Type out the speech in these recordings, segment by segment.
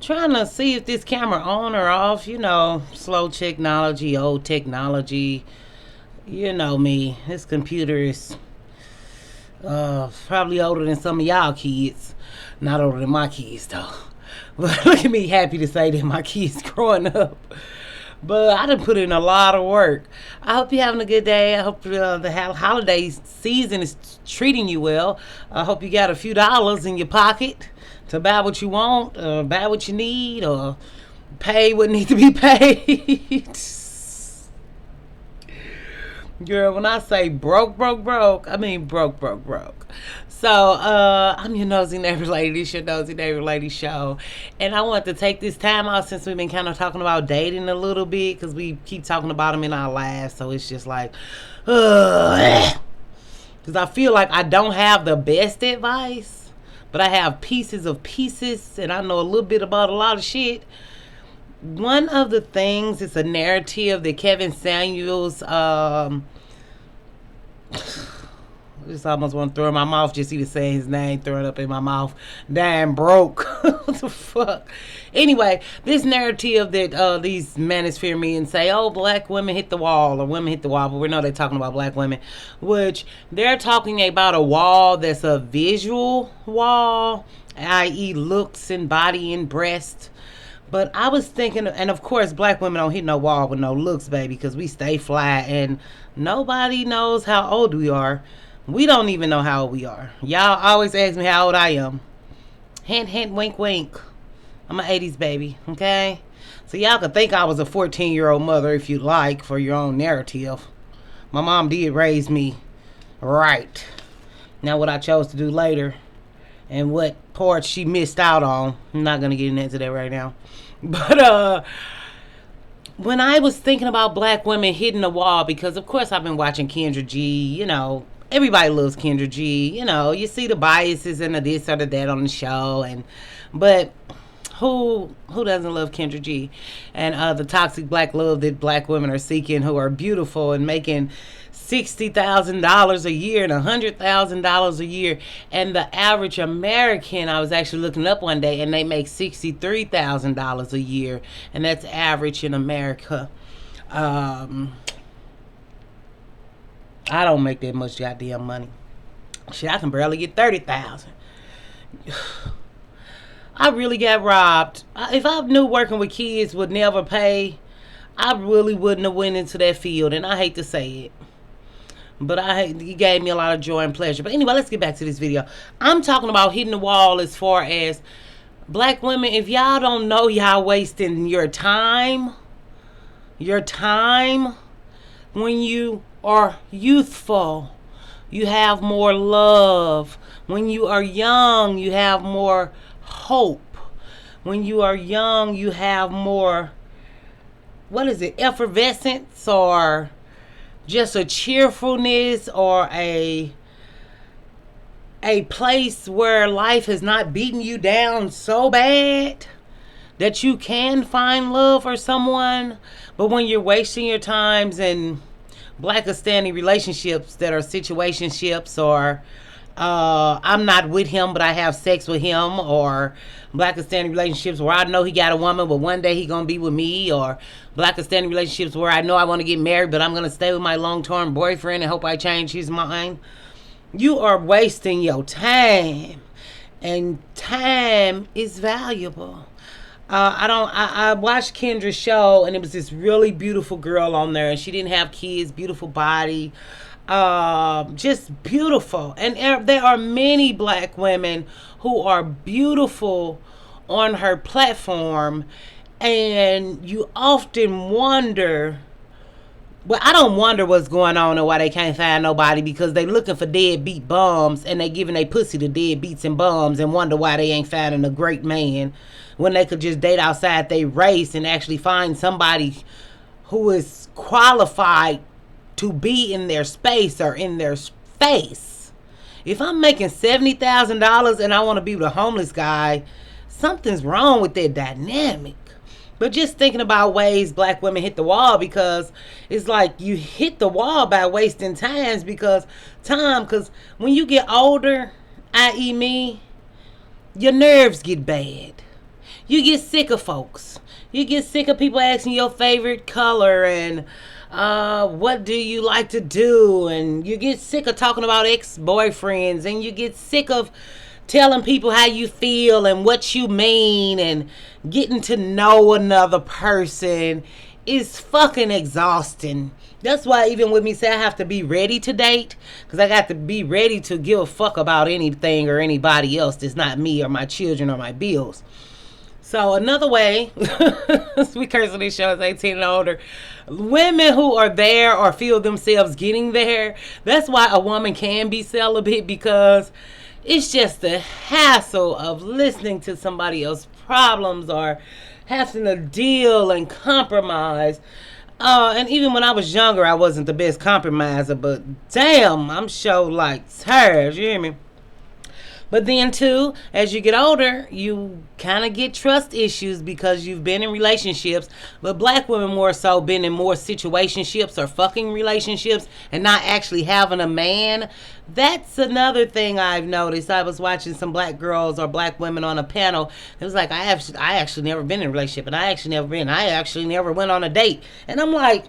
Trying to see if this camera on or off. You know, slow technology, old technology. You know me. This computer is probably older than some of y'all kids. Not older than my kids though. But look at me, happy to say that my kids growing up. But I done put in a lot of work. I hope you're having a good day. I hope the holiday season is treating you well. I hope you got a few dollars in your pocket to buy what you want, or buy what you need, or pay what needs to be paid. Girl, when I say broke, broke, broke, I mean broke, broke, broke. So, I'm your nosy neighbor lady. This your nosy neighbor lady show. And I want to take this time out since we've been kind of talking about dating a little bit, because we keep talking about them in our lives. So it's just like, because I feel like I don't have the best advice, but I have pieces of pieces, and I know a little bit about a lot of shit. One of the things is a narrative that Kevin Samuels just almost want to throw in my mouth just even saying his name, throw it up in my mouth. Damn broke. What the fuck? Anyway, this narrative that these manosphere me and say, oh, black women hit the wall, or women hit the wall, but we know they're talking about black women, which they're talking about a wall that's a visual wall, i.e. looks and body and breast. But I was thinking, and of course, black women don't hit no wall with no looks, baby, because we stay fly, and nobody knows how old we are. We don't even know how old we are. Y'all always ask me how old I am. Hint, hint, wink, wink. I'm an 80s baby, okay? So y'all can think I was a 14-year-old mother if you like, for your own narrative. My mom did raise me right. Now what I chose to do later, and what parts she missed out on, I'm not going to get into that right now. But when I was thinking about black women hitting the wall, because of course I've been watching Kendra G, you know, everybody loves Kendra G, you know, you see the biases and the this or the that on the show, but who doesn't love Kendra G? And the toxic black love that black women are seeking, who are beautiful and making $60,000 a year and $100,000 a year, and the average American, I was actually looking up one day, and they make $63,000 a year, and that's average in America. I don't make that much goddamn money. Shit, I can barely get 30,000. I really got robbed. If I knew working with kids would never pay, I really wouldn't have went into that field, and I hate to say it. But it gave me a lot of joy and pleasure. But anyway, let's get back to this video. I'm talking about hitting the wall as far as black women. If y'all don't know, y'all wasting your time when you are youthful. You have more love. When you are young, you have more hope. When you are young, you have more, what is it, effervescence, or just a cheerfulness, or a place where life has not beaten you down so bad that you can find love for someone. But when you're wasting your times in black-standing relationships that are situationships, or I'm not with him but I have sex with him, or black-standing relationships where I know he got a woman but one day he gonna be with me, or black-standing relationships where I know I want to get married but I'm gonna stay with my long-term boyfriend and hope I change his mind. You are wasting your time, and time is valuable. I watched Kendra's show, and it was this really beautiful girl on there, and she didn't have kids, beautiful body, just beautiful. And there are many black women who are beautiful on her platform, and you often wonder, well, I don't wonder what's going on and why they can't find nobody, because they looking for deadbeat bums, and they giving their pussy to deadbeats and bums, and wonder why they ain't finding a great man when they could just date outside their race and actually find somebody who is qualified to be in their space or in their face. If I'm making $70,000 and I want to be with a homeless guy, something's wrong with that dynamic. But just thinking about ways black women hit the wall, because it's like you hit the wall by wasting time, because when you get older, i.e. me, your nerves get bad. You get sick of folks. You get sick of people asking your favorite color and what do you like to do, and you get sick of talking about ex-boyfriends, and you get sick of telling people how you feel and what you mean, and getting to know another person is fucking exhausting. That's why even with me say I have to be ready to date, because I got to be ready to give a fuck about anything or anybody else that's not me or my children or my bills. So another way, we curse on this show, is 18 and older. Women who are there or feel themselves getting there, that's why a woman can be celibate, because it's just the hassle of listening to somebody else's problems or having to deal and compromise. And even when I was younger, I wasn't the best compromiser, but damn, I'm sure like tired, you hear me? But then too, as you get older, you kind of get trust issues because you've been in relationships. But black women more so been in more situationships or fucking relationships and not actually having a man. That's another thing I've noticed. I was watching some black girls or black women on a panel. It was like, I actually never been in a relationship, and I actually never went on a date. And I'm like,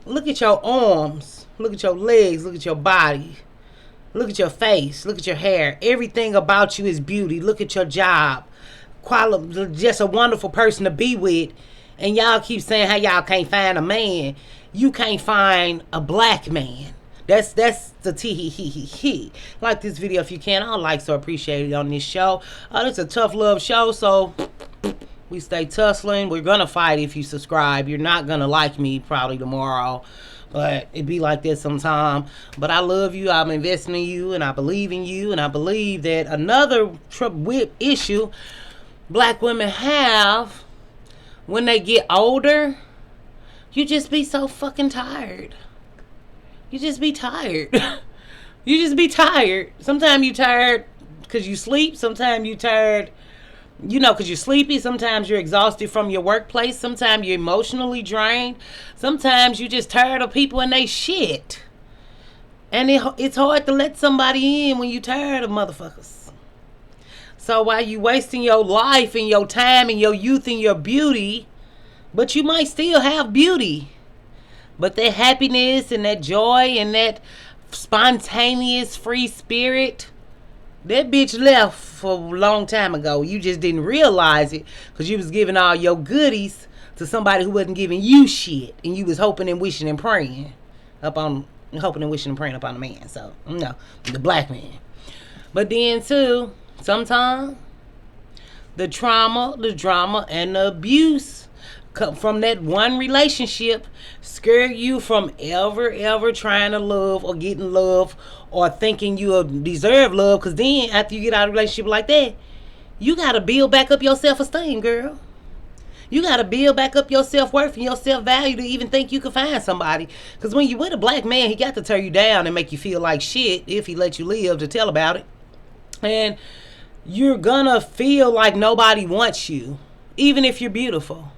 look at your arms, look at your legs, look at your body. Look at your face. Look at your hair. Everything about you is beauty. Look at your job. Just a wonderful person to be with. And y'all keep saying how y'all can't find a man. You can't find a black man. That's the tee-hee-hee-hee-hee. Like this video if you can. All likes are appreciated on this show. It's a tough love show, so we stay tussling. We're going to fight if you subscribe. You're not going to like me probably tomorrow. But it be like this sometime. But I love you. I'm investing in you. And I believe in you. And I believe that another issue black women have when they get older, you just be so fucking tired. You just be tired. You just be tired. Sometimes you tired because you sleep. Sometimes you tired because you're sleepy. Sometimes you're exhausted from your workplace. Sometimes you're emotionally drained. Sometimes you're just tired of people and they shit. And it's hard to let somebody in when you're tired of motherfuckers. So while you wasting your life and your time and your youth and your beauty, but you might still have beauty. But that happiness and that joy and that spontaneous free spirit, that bitch left for a long time ago. You just didn't realize it because you was giving all your goodies to somebody who wasn't giving you shit. And you was hoping and wishing and praying upon a man. So, no, the black man. But then, too, sometimes the trauma, the drama, and the abuse from that one relationship scare you from ever trying to love or getting love or thinking you deserve love, because then after you get out of a relationship like that, you got to build back up your self-esteem, girl. You got to build back up your self-worth and your self-value to even think you can find somebody. Because when you with a black man, he got to tear you down and make you feel like shit if he let you live to tell about it. And you're gonna feel like nobody wants you, even if you're beautiful,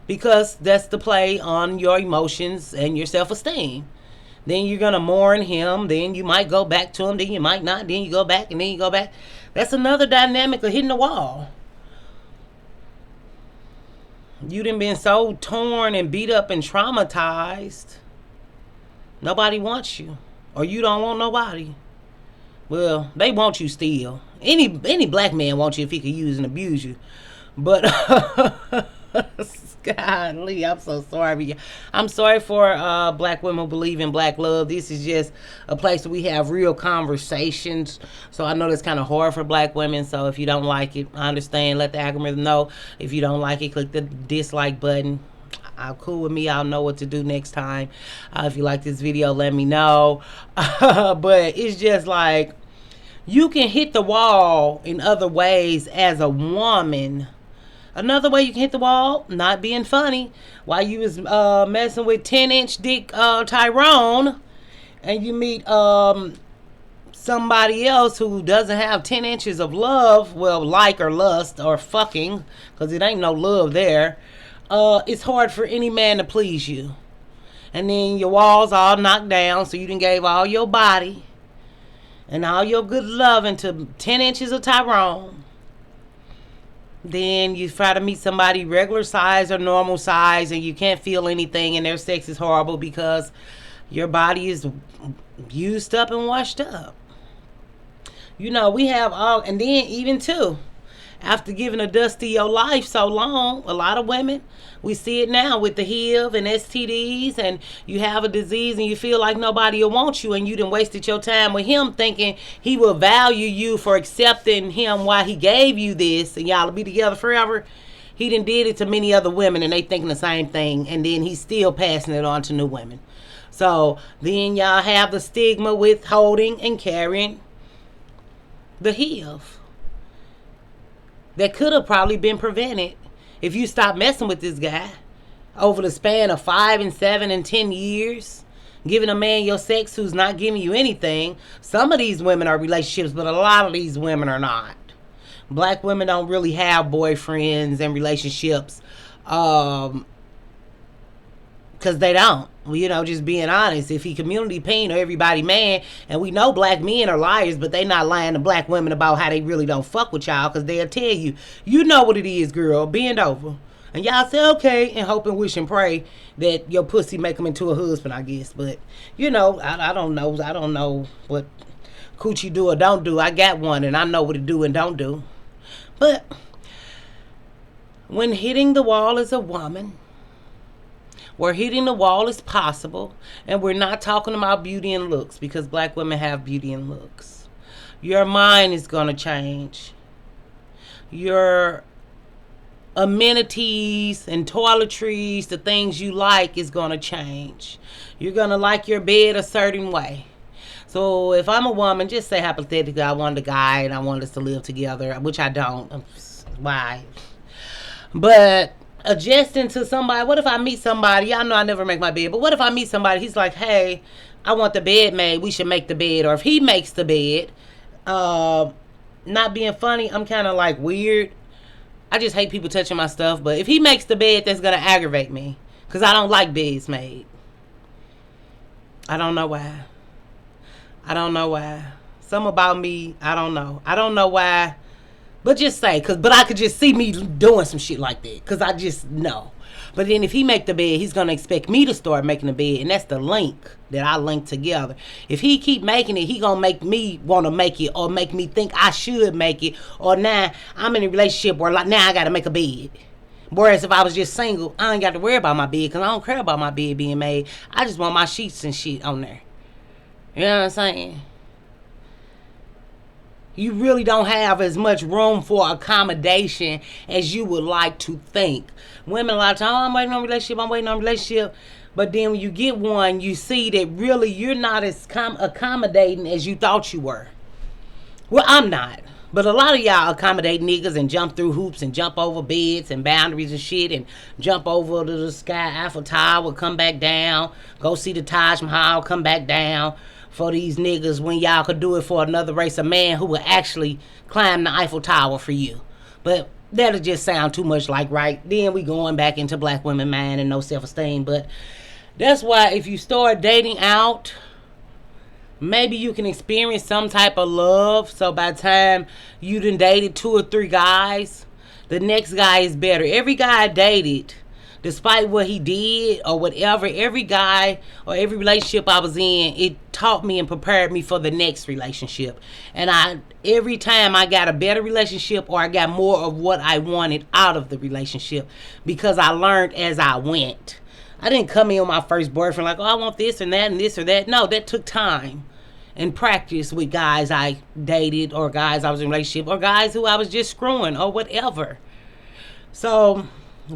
because that's the play on your emotions and your self-esteem. Then you're going to mourn him. Then you might go back to him. Then you might not. Then you go back and then you go back. That's another dynamic of hitting the wall. You done been so torn and beat up and traumatized. Nobody wants you. Or you don't want nobody. Well, they want you still. Any black man wants you if he could use and abuse you. But golly, I'm so sorry. I'm sorry for black women who believe in black love. This is just a place where we have real conversations. So I know that's kind of hard for black women. So if you don't like it, I understand. Let the algorithm know. If you don't like it, click the dislike button. Cool with me. I'll know what to do next time. If you like this video, let me know. But it's just like, you can hit the wall in other ways as a woman. Another way you can hit the wall, not being funny, while you was messing with 10-inch dick Tyrone, and you meet somebody else who doesn't have 10 inches of love, well, like or lust or fucking, because it ain't no love there. It's hard for any man to please you. And then your walls all knocked down, so you done gave all your body and all your good loving to 10 inches of Tyrone. Then you try to meet somebody regular size or normal size and you can't feel anything and their sex is horrible because your body is used up and washed up. You know, we have all, and then even too, after giving a dust to your life so long, a lot of women, we see it now with the HIV and STDs, and you have a disease and you feel like nobody will want you, and you done wasted your time with him thinking he will value you for accepting him while he gave you this, and y'all will be together forever. He done did it to many other women, and they thinking the same thing, and then he's still passing it on to new women. So then y'all have the stigma with holding and carrying the HIV that could have probably been prevented if you stop messing with this guy over the span of 5 and 7 and 10 years, giving a man your sex who's not giving you anything. Some of these women are relationships, but a lot of these women are not. Black women don't really have boyfriends and relationships because they don't. You know, just being honest. If he community pain or everybody man, and we know black men are liars, but they not lying to black women about how they really don't fuck with y'all, because they'll tell you, you know what it is, girl, bend over. And y'all say okay and hope and wish and pray that your pussy make him into a husband, I guess. But you know, I don't know. I don't know what coochie do or don't do. I got one and I know what it do and don't do. But when hitting the wall as a woman, where hitting the wall is possible, and we're not talking about beauty and looks, because black women have beauty and looks. Your mind is going to change. Your amenities and toiletries, the things you like, is going to change. You're going to like your bed a certain way. So if I'm a woman, just say hypothetically, I wanted a guy and I wanted us to live together, which I don't. Why? But adjusting to somebody, what if I meet somebody, y'all know I never make my bed, but what if I meet somebody, he's like, hey, I want the bed made, we should make the bed. Or if he makes the bed, not being funny, I'm kind of like weird. I just hate people touching my stuff, but if he makes the bed, that's going to aggravate me, because I don't like beds made. I don't know why. I don't know why. Something about me, I don't know. I don't know why. But just say, but I could just see me doing some shit like that, because I just know. But then if he make the bed, he's going to expect me to start making the bed, and that's the link that I link together. If he keep making it, he going to make me want to make it, or make me think I should make it, or now I'm in a relationship where like now I got to make a bed. Whereas if I was just single, I ain't got to worry about my bed, because I don't care about my bed being made. I just want my sheets and shit on there. You know what I'm saying? You really don't have as much room for accommodation as you would like to think. Women a lot of times, I'm waiting on a relationship, I'm waiting on a relationship. But then when you get one, you see that really you're not as accommodating as you thought you were. Well, I'm not. But a lot of y'all accommodate niggas and jump through hoops and jump over beds and boundaries and shit, and jump over to the sky Eiffel Tower, come back down, go see the Taj Mahal, come back down for these niggas, when y'all could do it for another race of man who would actually climb the Eiffel Tower for you. But that'll just sound too much like right. Then we going back into black women mind and no self-esteem. But that's why if you start dating out, maybe you can experience some type of love. So by the time you done dated 2 or 3 guys, the next guy is better. Every guy I dated, despite what he did or whatever, every guy or every relationship I was in, it taught me and prepared me for the next relationship. And every time I got a better relationship, or I got more of what I wanted out of the relationship, because I learned as I went. I didn't come in with my first boyfriend like, oh, I want this and that and this or that. No, that took time and practice with guys I dated, or guys I was in a relationship, or guys who I was just screwing or whatever. So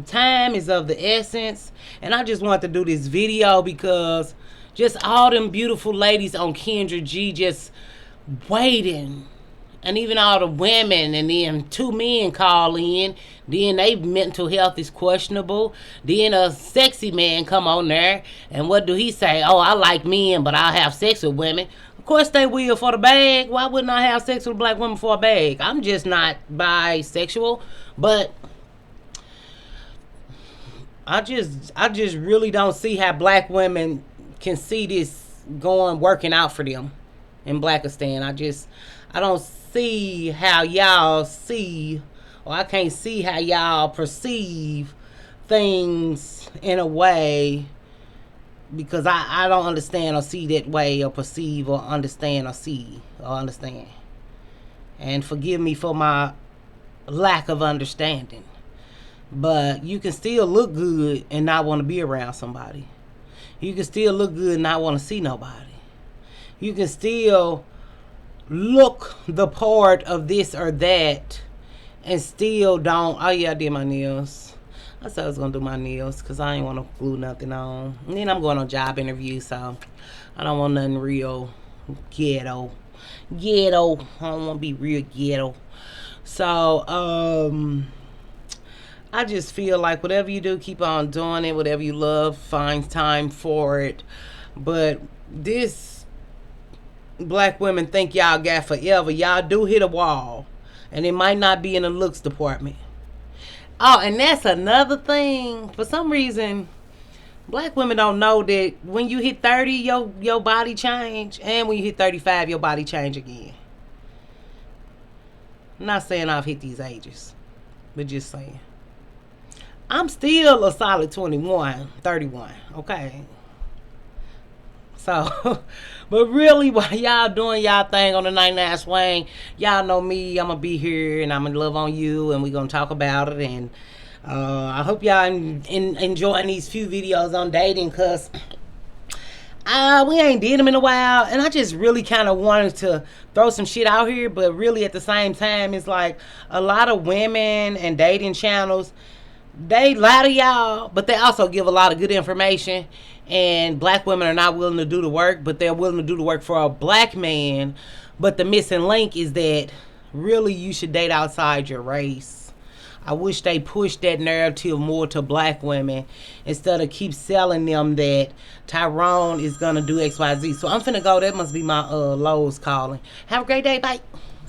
time is of the essence, and I just want to do this video because just all them beautiful ladies on Kendra G just waiting, and even all the women, and then 2 men call in, then they mental health is questionable, then a sexy man come on there, and what do he say? Oh, I like men, but I'll have sex with women. Of course they will, for the bag. Why wouldn't I have sex with a black woman for a bag? I'm just not bisexual, but I just really don't see how black women can see this working out for them in Blackistan. I don't see how y'all see or I can't see how y'all perceive things in a way, because I don't understand or see that way, or perceive or understand or see or understand. And forgive me for my lack of understanding. But you can still look good and not want to be around somebody. You can still look good and not want to see nobody. You can still look the part of this or that and still don't. Oh yeah, I did my nails. I said I was gonna do my nails because I ain't want to glue nothing on. And then I'm going on job interview, so I don't want nothing real ghetto. I don't want to be real ghetto. So I just feel like whatever you do, keep on doing it. Whatever you love, find time for it. But this black women think y'all got forever. Y'all do hit a wall. And it might not be in the looks department. Oh, and that's another thing. For some reason, black women don't know that when you hit 30, your body change. And when you hit 35, your body change again. I'm not saying I've hit these ages. But just saying. I'm still a solid 21, 31. Okay. So, but really, while y'all doing y'all thing on the 99 Swing, y'all know me. I'm going to be here and I'm going to love on you and we're going to talk about it. And I hope y'all enjoying these few videos on dating, because we ain't did them in a while. And I just really kind of wanted to throw some shit out here. But really at the same time, it's like a lot of women and dating channels, they lie to y'all, but they also give a lot of good information. And black women are not willing to do the work, but they're willing to do the work for a black man. But the missing link is that really you should date outside your race. I wish they pushed that narrative more to black women instead of keep selling them that Tyrone is going to do XYZ. So I'm finna go. That must be my Lowe's calling. Have a great day. Bye.